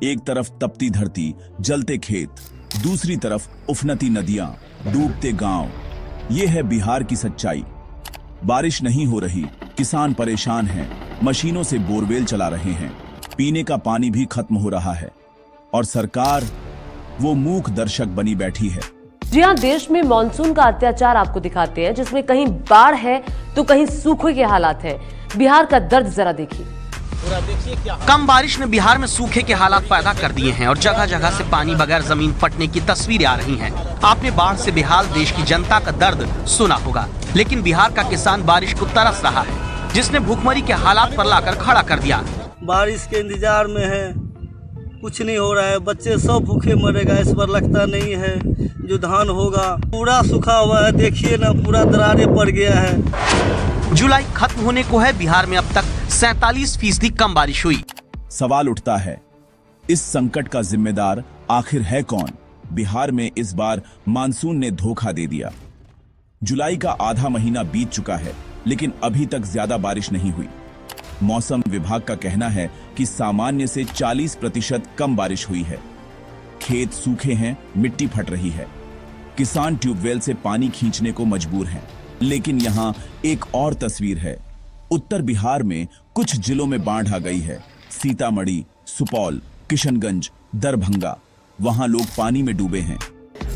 एक तरफ तपती धरती, जलते खेत, दूसरी तरफ उफनती नदियां, डूबते गांव। ये है बिहार की सच्चाई। बारिश नहीं हो रही, किसान परेशान हैं, मशीनों से बोरवेल चला रहे हैं, पीने का पानी भी खत्म हो रहा है और सरकार वो मूक दर्शक बनी बैठी है। जी हां, देश में मानसून का अत्याचार आपको दिखाते हैं, जिसमें कहीं बाढ़ है तो कहीं सूखे के हालात है। बिहार का दर्द जरा देखिए। कम बारिश ने बिहार में सूखे के हालात पैदा कर दिए हैं और जगह जगह से पानी बगैर जमीन फटने की तस्वीरें आ रही हैं। आपने बाढ़ से बेहाल देश की जनता का दर्द सुना होगा, लेकिन बिहार का किसान बारिश को तरस रहा है, जिसने भूखमरी के हालात पर लाकर खड़ा कर दिया। बारिश के इंतजार में है, कुछ नहीं हो रहा है, बच्चे सब भूखे मरेगा इस बार लगता नहीं है। जो धान होगा पूरा सूखा हुआ है, देखिए ना, पूरा दरारें पड़ गया है। जुलाई खत्म होने को है, बिहार में अब तक 47% कम बारिश हुई। सवाल उठता है, इस संकट का जिम्मेदार आखिर है कौन? बिहार में इस बार मानसून ने धोखा दे दिया। जुलाई का आधा महीना बीत चुका है, लेकिन अभी तक ज्यादा बारिश नहीं हुई। मौसम विभाग का कहना है कि सामान्य से 40% कम बारिश हुई है। खेत सूखे हैं, मिट्टी फट रही है, किसान ट्यूबवेल से पानी खींचने को मजबूर हैं। लेकिन यहाँ एक और तस्वीर है। उत्तर बिहार में कुछ जिलों में बाढ़ आ गई है। सीतामढ़ी, सुपौल, किशनगंज, दरभंगा, वहां लोग पानी में डूबे हैं।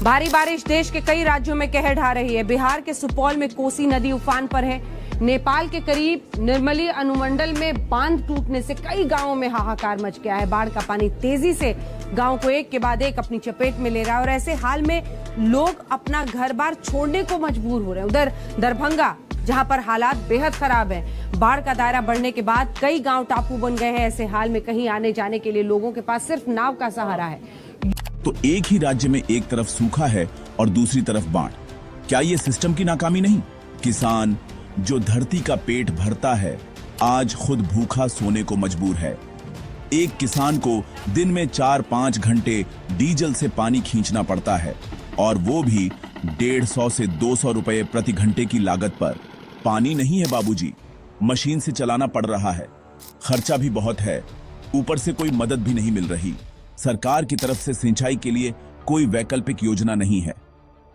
भारी बारिश देश के कई राज्यों में कहर ढा रही है। बिहार के सुपौल में कोसी नदी उफान पर है। नेपाल के करीब निर्मली अनुमंडल में बांध टूटने से कई गांवों में हाहाकार मच गया है। बाढ़ का पानी तेजी से गांव को एक के बाद एक अपनी चपेट में ले रहा है और ऐसे हाल में लोग अपना घर बार छोड़ने को मजबूर हो रहे हैं। उधर दरभंगा, जहां पर हालात बेहद खराब हैं, बाढ़ का दायरा बढ़ने के बाद कई गांव टापू बन गए हैं। ऐसे हाल में कहीं आने जाने के लिए लोगों के पास सिर्फ नाव का सहारा है। तो एक ही राज्य में एक तरफ सूखा है और दूसरी तरफ बाढ़। क्या ये सिस्टम की नाकामी नहीं? किसान जो धरती का पेट भरता है, आज खुद भूखा सोने को मजबूर है। एक किसान को दिन में 4-5 घंटे डीजल से पानी खींचना पड़ता है, और वो भी 150 से 200 रुपए प्रति घंटे की लागत पर। पानी नहीं है बाबूजी, मशीन से चलाना पड़ रहा है। खर्चा भी बहुत है, ऊपर से कोई मदद भी नहीं मिल रही। सरकार की तरफ से सिंचाई के लिए कोई वैकल्पिक योजना नहीं है,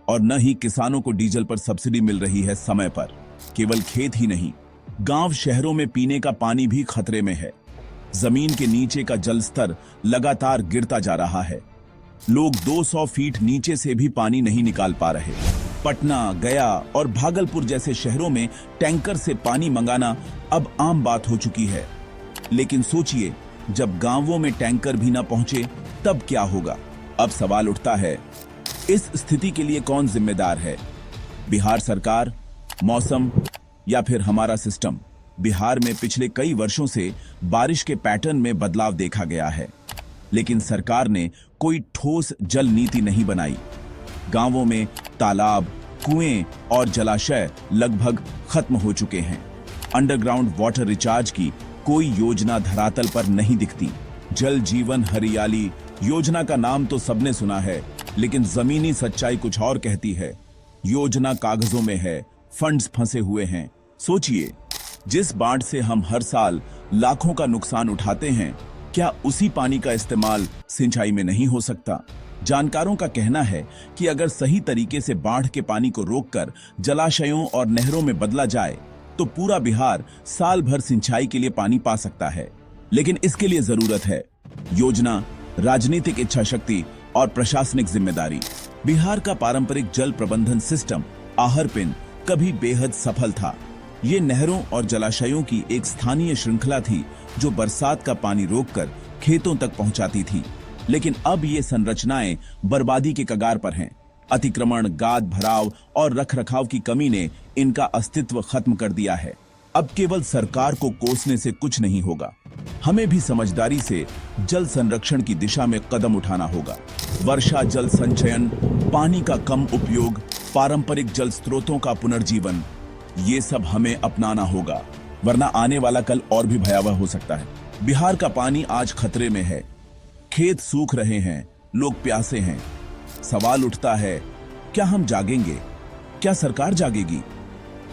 और न ही किसानों को डीजल पर सब्सिडी मिल रही है समय पर। केवल खेत ही नहीं, गांव शहरों में पीने का पानी भी खतरे में है। जमीन के नीचे का जल स्तर लगातार गिरता जा रहा है। लोग 200 फीट नीचे से भी पानी नहीं निकाल पा रहे। पटना, गया और भागलपुर जैसे शहरों में टैंकर से पानी मंगाना अब आम बात हो चुकी है। लेकिन सोचिए, जब गांवों में टैंकर भी ना पहुंचे तब क्या होगा? अब सवाल उठता है, इस स्थिति के लिए कौन जिम्मेदार है? बिहार सरकार, मौसम, या फिर हमारा सिस्टम? बिहार में पिछले कई वर्षों से बारिश के पैटर्न में बदलाव देखा गया है, लेकिन सरकार ने कोई ठोस जल नीति नहीं बनाई। गांवों में तालाब, कुएं और जलाशय लगभग खत्म हो चुके हैं। अंडरग्राउंड वाटर रिचार्ज की कोई योजना धरातल पर नहीं दिखती। जल जीवन हरियाली योजना का नाम तो सबने सुना है, लेकिन जमीनी सच्चाई कुछ और कहती है। योजना कागजों में है, फंड्स फंसे हुए हैं। सोचिए, जिस बाढ़ से हम हर साल लाखों का नुकसान उठाते हैं, क्या उसी पानी का इस्तेमाल सिंचाई में नहीं हो सकता? जानकारों का कहना है कि अगर सही तरीके से बाढ़ के पानी को रोककर जलाशयों और नहरों में बदला जाए, तो पूरा बिहार साल भर सिंचाई के लिए पानी पा सकता है। लेकिन इसके लिए जरूरत है योजना, राजनीतिक इच्छा शक्ति और प्रशासनिक जिम्मेदारी। बिहार का पारंपरिक जल प्रबंधन सिस्टम आहरपिन कभी बेहद सफल था। ये नहरों और जलाशयों की एक स्थानीय श्रृंखला थी जो बरसात का पानी रोककर खेतों तक पहुंचाती थी। लेकिन अब ये संरचनाएं बर्बादी के कगार पर हैं। अतिक्रमण, गाद भराव और रखरखाव की कमी ने इनका अस्तित्व खत्म कर दिया है। अब केवल सरकार को कोसने से कुछ नहीं होगा, हमें भी समझदारी से जल संरक्षण की दिशा में कदम उठाना होगा। वर्षा जल संचयन, पानी का कम उपयोग, पारंपरिक जल स्रोतों का पुनर्जीवन, ये सब हमें अपनाना होगा, वरना आने वाला कल और भी भयावह हो सकता है। बिहार का पानी आज खतरे में है। खेत सूख रहे हैं, लोग प्यासे हैं। सवाल उठता है, क्या हम जागेंगे? क्या सरकार जागेगी?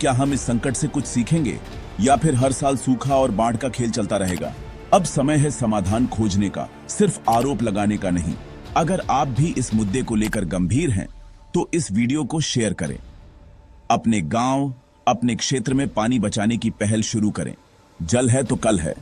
क्या हम इस संकट से कुछ सीखेंगे, या फिर हर साल सूखा और बाढ़ का खेल चलता रहेगा? अब समय है समाधान खोजने का, सिर्फ आरोप लगाने का नहीं। अगर आप भी इस मुद्दे को लेकर गंभीर हैं, तो इस वीडियो को शेयर करें। अपने गांव, अपने क्षेत्र में पानी बचाने की पहल शुरू करें। जल है तो कल है।